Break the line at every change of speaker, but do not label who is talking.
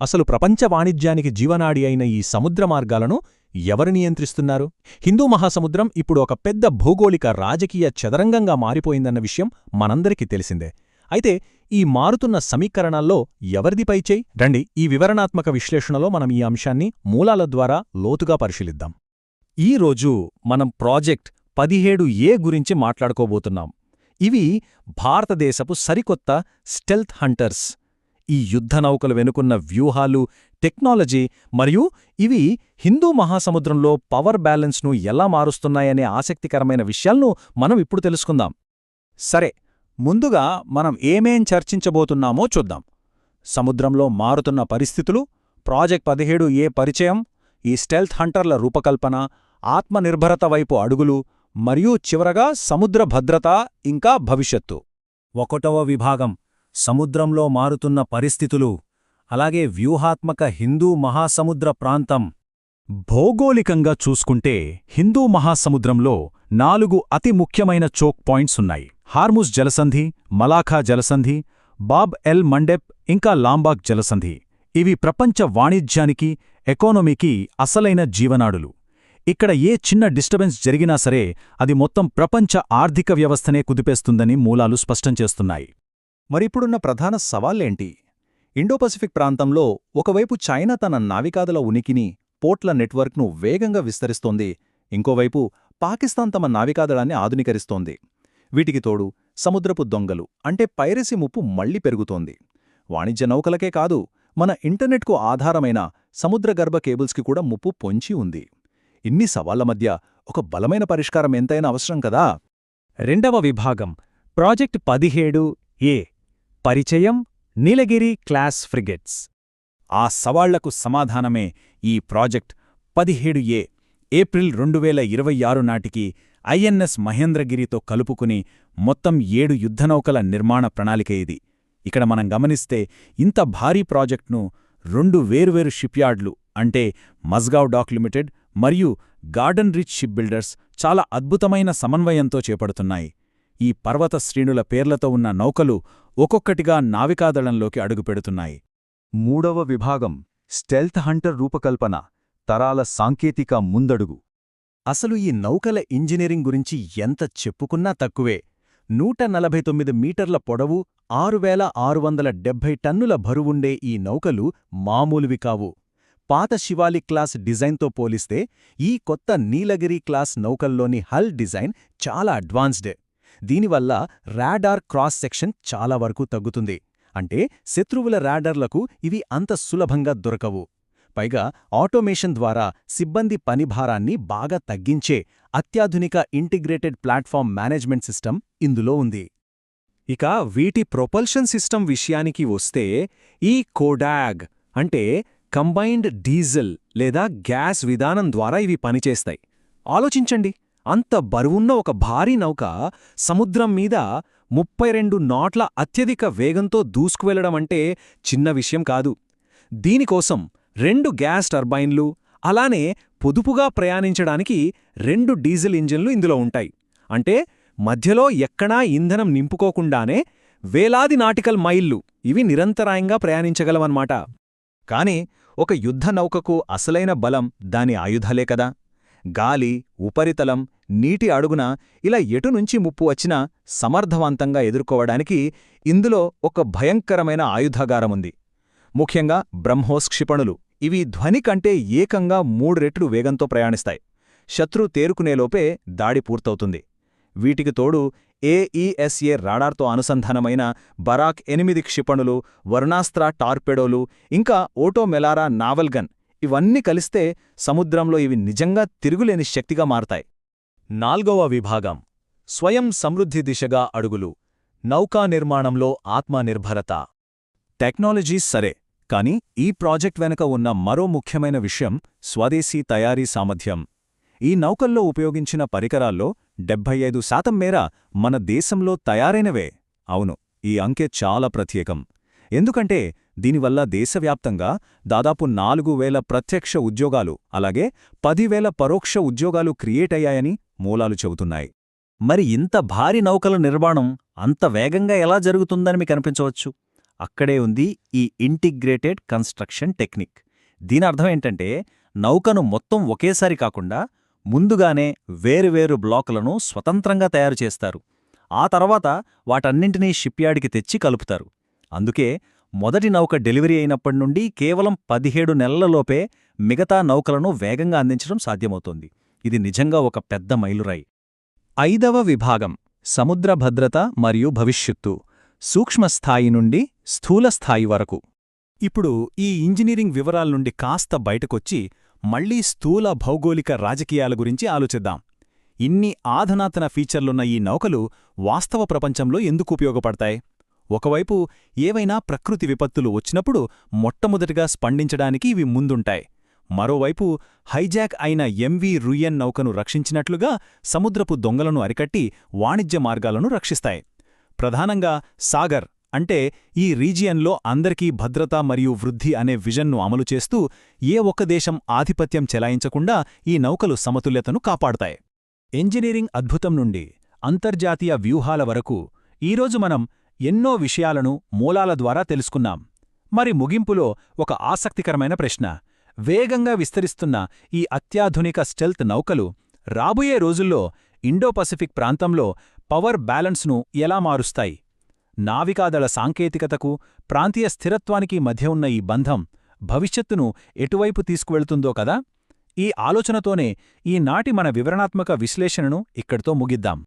అసలు ప్రపంచ వాణిజ్యానికి జీవనాడి అయిన ఈ సముద్ర మార్గాలను ఎవరు నియంత్రిస్తున్నారు? హిందూ మహాసముద్రం ఇప్పుడు ఒక పెద్ద భౌగోళిక రాజకీయ చదరంగంగా మారిపోయిందన్న విషయం మనందరికీ తెలిసిందే. అయితే ఈ మారుతున్న సమీకరణాల్లో ఎవరిది పైచేయి? రండి, ఈ వివరణాత్మక విశ్లేషణలో మనం ఈ అంశాన్ని మూలాల ద్వారా లోతుగా పరిశీలిద్దాం. ఈరోజు మనం ప్రాజెక్ట్ 17A గురించి మాట్లాడుకోబోతున్నాం. ఇవి భారతదేశపు సరికొత్త స్టెల్త్ హంటర్స్. ఈ యుద్ధనౌకలు వెనుకున్న వ్యూహాలు, టెక్నాలజీ మరియు ఇవి హిందూ మహాసముద్రంలో పవర్ బ్యాలెన్స్ను ఎలా మారుస్తున్నాయనే ఆసక్తికరమైన విషయాలను మనం ఇప్పుడు తెలుసుకుందాం. సరే, ముందుగా మనం ఏమేం చర్చించబోతున్నామో చూద్దాం. సముద్రంలో మారుతున్న పరిస్థితులు, ప్రాజెక్ట్ 17A పరిచయం, ఈ స్టెల్త్ హంటర్ల రూపకల్పన, ఆత్మనిర్భరత వైపు అడుగులు, మరియు చివరగా సముద్ర భద్రత ఇంకా భవిష్యత్తు. 1వ విభాగం సముద్రంలో మారుతున్న పరిస్థితులు, అలాగే వ్యూహాత్మక హిందూ మహాసముద్ర ప్రాంతం. భౌగోళికంగా చూసుకుంటే హిందూ మహాసముద్రంలో 4 అతి ముఖ్యమైన చోక్ పాయింట్స్ ఉన్నాయి. హార్ముజ్ జలసంధి, మలాఖా జలసంధి, బాబ్ ఎల్ మండెబ్ ఇంకా లాంబాగ్ జలసంధి. ఇవి ప్రపంచ వాణిజ్యానికి, ఎకానమీకి అసలైన జీవనాడులు. ఇక్కడ ఏ చిన్న డిస్టర్బెన్స్ జరిగినా సరే అది మొత్తం ప్రపంచ ఆర్థిక వ్యవస్థనే కుదిపేస్తుందని మూలాలు స్పష్టం చేస్తున్నాయి. మరిప్పుడున్న ప్రధాన సవాళ్లేంటి? ఇండోపసిఫిక్ ప్రాంతంలో ఒకవైపు చైనా తన నావికాదళ ఉనికిని, పోర్ట్ల నెట్వర్క్ను వేగంగా విస్తరిస్తోంది, ఇంకోవైపు పాకిస్తాన్ తమ నావికాదళాన్ని ఆధునీకరిస్తోంది. వీటికి తోడు సముద్రపు దొంగలు అంటే పైరసీ ముప్పు మళ్లీ పెరుగుతోంది. వాణిజ్య నౌకలకే కాదు, మన ఇంటర్నెట్కు ఆధారమైన సముద్రగర్భ కేబుల్స్కి కూడా ముప్పు పొంచి ఉంది. ఇన్ని సవాళ్ల మధ్య ఒక బలమైన పరిష్కారం ఎంతైనా అవసరం కదా.
2వ విభాగం ప్రాజెక్ట్ 17A పరిచయం, నీలగిరి క్లాస్ ఫ్రిగేట్స్.
ఆ సవాళ్లకు సమాధానమే ఈ ప్రాజెక్ట్ 17A. ఏప్రిల్ 2026 నాటికి ఐఎన్ఎస్ మహేంద్రగిరితో కలుపుకుని మొత్తం 7 యుద్ధనౌకల నిర్మాణ ప్రణాళిక ఇది. ఇక్కడ మనం గమనిస్తే ఇంత భారీ ప్రాజెక్ట్ను 2 వేర్వేరు షిప్యార్డ్లు అంటే మజ్గావ్ డాక్ లిమిటెడ్ మరియు గార్డెన్ రిచ్ షిప్ బిల్డర్స్ చాలా అద్భుతమైన సమన్వయంతో చేపడుతున్నాయి. ఈ పర్వత శ్రేణుల పేర్లతో ఉన్న నౌకలు ఒక్కొక్కటిగా నావికాదళంలోకి అడుగుపెడుతున్నాయి.
3వ విభాగం స్టెల్త్ హంటర్ రూపకల్పన, తరాల సాంకేతిక ముందడుగు.
అసలు ఈ నౌకల ఇంజనీరింగ్ గురించి ఎంత చెప్పుకున్నా తక్కువే. 149 మీటర్ల పొడవు, 6670 టన్నుల బరువుండే ఈ నౌకలు మామూలువి కావు. పాత శివాలిక్ క్లాస్ డిజైన్తో పోలిస్తే ఈ కొత్త నీలగిరి క్లాస్ నౌకల్లోని హల్ డిజైన్ చాలా అడ్వాన్స్డ్. దీనివల్ల రాడార్ క్రాస్ సెక్షన్ చాలా వరకు తగ్గుతుంది. అంటే శత్రువుల రాడార్లకు ఇవి అంత సులభంగా దొరకవు. పైగా ఆటోమేషన్ ద్వారా సిబ్బంది పనిభారాన్ని బాగా తగ్గించే అత్యాధునిక ఇంటిగ్రేటెడ్ ప్లాట్ఫామ్ మేనేజ్మెంట్ సిస్టమ్ ఇందులో ఉంది.
ఇక వీటి ప్రొపల్షన్ సిస్టమ్ విషయానికి వస్తే ఈ కోడాగ్ అంటే కంబైన్డ్ డీజిల్ లేదా గ్యాస్ విధానం ద్వారా ఇవి పనిచేస్తాయి. ఆలోచించండి, అంత బరువున్న ఒక భారీ నౌక సముద్రం మీద 32 నాట్ల అత్యధిక వేగంతో దూసుకువెళ్లడమంటే చిన్న విషయం కాదు. దీనికోసం 2 గ్యాస్ టర్బైన్లు, అలానే పొదుపుగా ప్రయాణించడానికి 2 డీజిల్ ఇంజిన్లు ఇందులో ఉంటాయి. అంటే మధ్యలో ఎక్కడా ఇంధనం నింపుకోకుండానే వేలాది నాటికల్ మైళ్ళు ఇవి నిరంతరాయంగా ప్రయాణించగలవన్నమాట.
కాని ఒక యుద్ధనౌకకు అసలైన బలం దాని ఆయుధాలే కదా. గాలి, ఉపరితలం, నీటి అడుగున ఇలా ఎటునుంచి ముప్పు వచ్చినా సమర్థవంతంగా ఎదుర్కోవడానికి ఇందులో ఒక భయంకరమైన ఆయుధాగారముంది. ముఖ్యంగా బ్రహ్మోస్ క్షిపణులు. ఇవి ధ్వని కంటే ఏకంగా 3 రెట్లు వేగంతో ప్రయాణిస్తాయి. శత్రు తేరుకునేలోపే దాడి పూర్తవుతుంది. వీటికి తోడు AESA రాడార్తో అనుసంధానమైన బరాక్ 8 క్షిపణులు, వర్ణాస్త్ర టార్పెడోలు, ఇంకా ఓటో మెలారా నావల్గన్ ఇవన్నీ కలిస్తే సముద్రంలో ఇవి నిజంగా తిరుగులేని శక్తిగా మారతాయి. 4వ విభాగం స్వయం సమృద్ధి దిశగా అడుగులు, నౌకా నిర్మాణంలో ఆత్మనిర్భరత. టెక్నాలజీస్ సరే, కాని ఈ ప్రాజెక్ట్ వెనుక ఉన్న మరో ముఖ్యమైన విషయం స్వదేశీ తయారీ సామర్థ్యం. ఈ నౌకల్లో ఉపయోగించిన పరికరాల్లో 75% మేర మన దేశంలో తయారైనవే. అవును, ఈ అంకె చాలా ప్రత్యేకం. ఎందుకంటే దీనివల్ల దేశవ్యాప్తంగా దాదాపు 4000 ప్రత్యక్ష ఉద్యోగాలు, అలాగే 10,000 పరోక్ష ఉద్యోగాలు క్రియేట్ అయ్యాయని మూలాలు చెబుతున్నాయి.
మరి ఇంత భారీ నౌకల నిర్మాణం అంత వేగంగా ఎలా జరుగుతుందని మీకు అనిపించవచ్చు.
అక్కడే ఉంది ఈ ఇంటిగ్రేటెడ్ కన్స్ట్రక్షన్ టెక్నిక్. దీని అర్థం ఏంటంటే, నౌకను మొత్తం ఒకేసారి కాకుండా ముందుగానే వేరువేరు బ్లాకులను స్వతంత్రంగా తయారుచేస్తారు. ఆ తర్వాత వాటన్నింటినీ షిప్యార్డ్కి తెచ్చి కలుపుతారు. అందుకే మొదటి నౌక డెలివరీ అయినప్పటినుండి కేవలం 17 నెలలలోపే మిగతా నౌకలను వేగంగా అందించడం సాధ్యమవుతోంది. ఇది నిజంగా ఒక పెద్ద మైలురాయి.
5వ విభాగం సముద్ర భద్రత మరియు భవిష్యత్తు, సూక్ష్మస్థాయి నుండి స్థూలస్థాయి వరకు.
ఇప్పుడు ఈ ఇంజనీరింగ్ వివరాల నుండి కాస్త బయటకొచ్చి మళ్లీ స్థూల భౌగోళిక రాజకీయాల గురించి ఆలోచిద్దాం. ఇన్ని ఆధునాతన ఫీచర్లున్న ఈ నౌకలు వాస్తవ ప్రపంచంలో ఎందుకు ఉపయోగపడతాయి? ఒకవైపు ఏవైనా ప్రకృతి విపత్తులు వచ్చినప్పుడు మొట్టమొదటిగా స్పందించడానికి ఇవి ముందుంటాయి. మరోవైపు హైజాక్ అయిన ఎంవి రుయెన్ నౌకను రక్షించినట్లుగా సముద్రపు దొంగలను అరికట్టి వాణిజ్య మార్గాలను రక్షిస్తాయి. ప్రధానంగా సాగర్ అంటే ఈ రీజియన్లో అందరికీ భద్రత మరియు వృద్ధి అనే విజన్ను అమలు చేస్తూ ఏ ఒక్క దేశం ఆధిపత్యం చెలాయించకుండా ఈ నౌకలు సమతుల్యతను కాపాడతాయి. ఇంజనీరింగ్ అద్భుతం నుండి అంతర్జాతీయ వ్యూహాల వరకు ఈరోజు మనం ఎన్నో విషయాలను మూలాల ద్వారా తెలుసుకున్నాం. మరి ముగింపులో ఒక ఆసక్తికరమైన ప్రశ్న: వేగంగా విస్తరిస్తున్న ఈ అత్యాధునిక స్టెల్త్ నౌకలు రాబోయే రోజుల్లో ఇండో-పసిఫిక్ ప్రాంతంలో పవర్ బ్యాలెన్స్ను ఎలా మారుస్తాయి? నావికాదళ సాంకేతికతకు, ప్రాంతీయ స్థిరత్వానికి మధ్య ఉన్న ఈ బంధం భవిష్యత్తును ఎటువైపు తీసుకువెళ్తుందో కదా? ఈ ఆలోచనతోనే ఈనాటి మన వివరణాత్మక విశ్లేషణను ఇక్కడితో ముగిద్దాం.